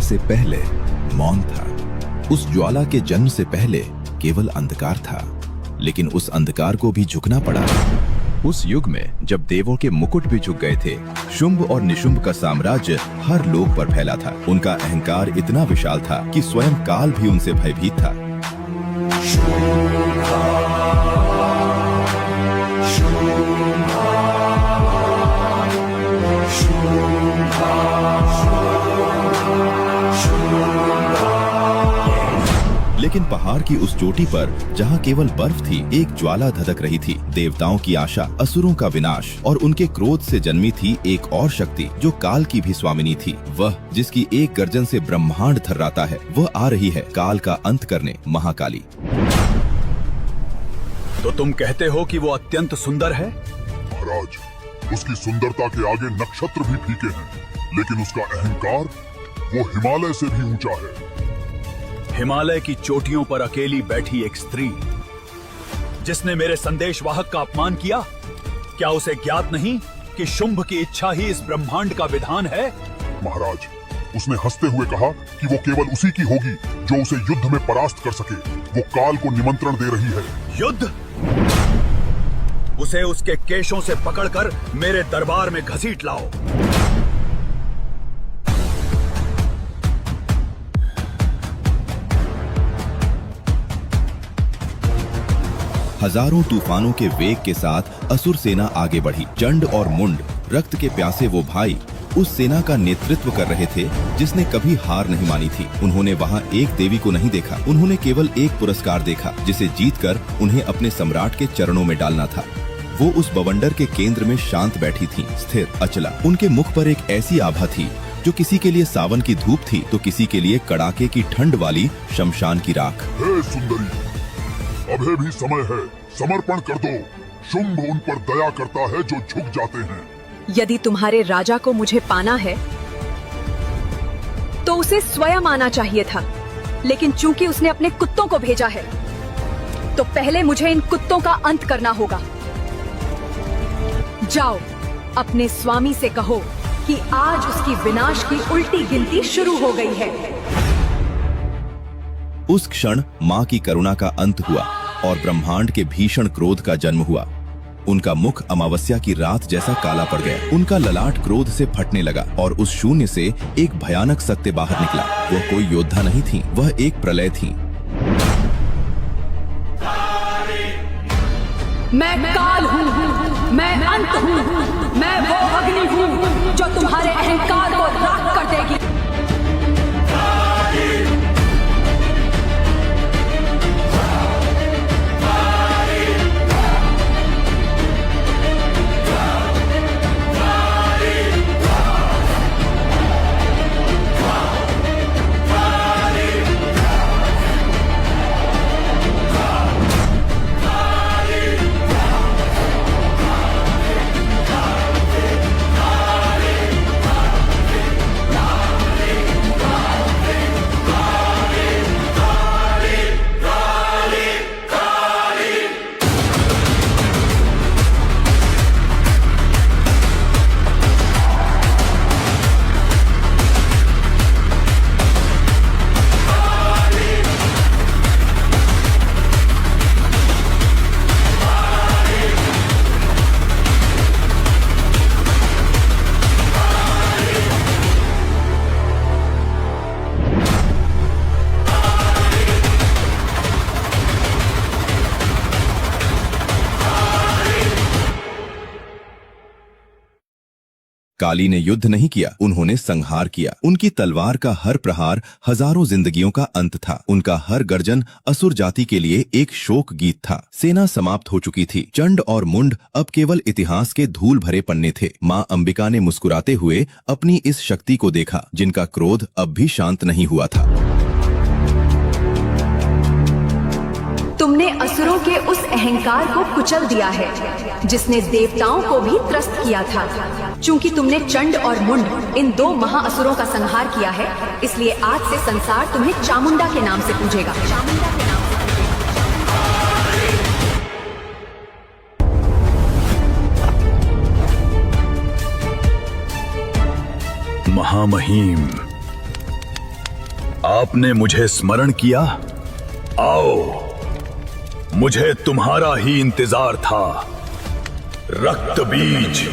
से पहले मौन था। उस ज्वाला के जन्म से पहले केवल अंधकार था, लेकिन उस अंधकार को भी झुकना पड़ा। उस युग में जब देवों के मुकुट भी झुक गए थे, शुंभ और निशुंभ का साम्राज्य हर लोक पर फैला था। उनका अहंकार इतना विशाल था कि स्वयं काल भी उनसे भयभीत था। लेकिन पहाड़ की उस चोटी पर जहाँ केवल बर्फ थी, एक ज्वाला धधक रही थी। देवताओं की आशा, असुरों का विनाश और उनके क्रोध से जन्मी थी एक और शक्ति जो काल की भी स्वामिनी थी। वह जिसकी एक गर्जन से ब्रह्मांड थर्राता है, वह आ रही है काल का अंत करने, महाकाली। तो तुम कहते हो कि वो अत्यंत सुंदर है? महाराज, उसकी सुंदरता के आगे नक्षत्र भी फीके हैं, लेकिन उसका अहंकार वो हिमालय से भी ऊंचा है। हिमालय की चोटियों पर अकेली बैठी एक स्त्री जिसने मेरे संदेशवाहक का अपमान किया, क्या उसे ज्ञात नहीं कि शुंभ की इच्छा ही इस ब्रह्मांड का विधान है? महाराज, उसने हंसते हुए कहा कि वो केवल उसी की होगी जो उसे युद्ध में परास्त कर सके। वो काल को निमंत्रण दे रही है। युद्ध? उसे उसके केशों से पकड़कर मेरे दरबार में घसीट लाओ। हजारों तूफानों के वेग के साथ असुर सेना आगे बढ़ी। चंड और मुंड, रक्त के प्यासे वो भाई, उस सेना का नेतृत्व कर रहे थे जिसने कभी हार नहीं मानी थी। उन्होंने वहां एक देवी को नहीं देखा, उन्होंने केवल एक पुरस्कार देखा जिसे जीतकर उन्हें अपने सम्राट के चरणों में डालना था। वो उस बवंडर के केंद्र में शांत बैठी थी, स्थिर, अचला। उनके मुख पर एक ऐसी आभा थी जो किसी के लिए सावन की धूप थी तो किसी के लिए कड़ाके की ठंड वाली शमशान की राख। हे सुंदरी, अभी भी समय है, समर्पण कर दो। शुंभ उन पर दया करता है जो झुक जाते हैं। यदि तुम्हारे राजा को मुझे पाना है तो उसे स्वयं आना चाहिए था, लेकिन चूंकि उसने अपने कुत्तों को भेजा है तो पहले मुझे इन कुत्तों का अंत करना होगा। जाओ, अपने स्वामी से कहो कि आज उसकी विनाश की उल्टी गिनती शुरू हो गई है। उस क्षण माँ की करुणा का अंत हुआ और ब्रह्मांड के भीषण क्रोध का जन्म हुआ। उनका मुख अमावस्या की रात जैसा काला पड़ गया। उनका ललाट क्रोध से फटने लगा और उस शून्य से एक भयानक सत्य बाहर निकला। वह कोई योद्धा नहीं थी, वह एक प्रलय थी। मैं काल हूँ, मैं अंत हूँ, मैं वो अग्नि हूँ जो तुम्हारे अहंकार को राख कर देगी। काली ने युद्ध नहीं किया, उन्होंने संहार किया। उनकी तलवार का हर प्रहार हजारों जिंदगियों का अंत था। उनका हर गर्जन असुर जाति के लिए एक शोक गीत था। सेना समाप्त हो चुकी थी। चंड और मुंड अब केवल इतिहास के धूल भरे पन्ने थे। माँ अंबिका ने मुस्कुराते हुए अपनी इस शक्ति को देखा जिनका क्रोध अब भी शांत नहीं हुआ था। तुमने असुरों के उस अहंकार को कुचल दिया है जिसने देवताओं को भी त्रस्त किया था। चूंकि तुमने चंड और मुंड इन दो महाअसुरों का संहार किया है, इसलिए आज से संसार तुम्हें चामुंडा के नाम से पूजेगा। महामहिम, आपने मुझे स्मरण किया। आओ, मुझे तुम्हारा ही इंतजार था। रक्त बीज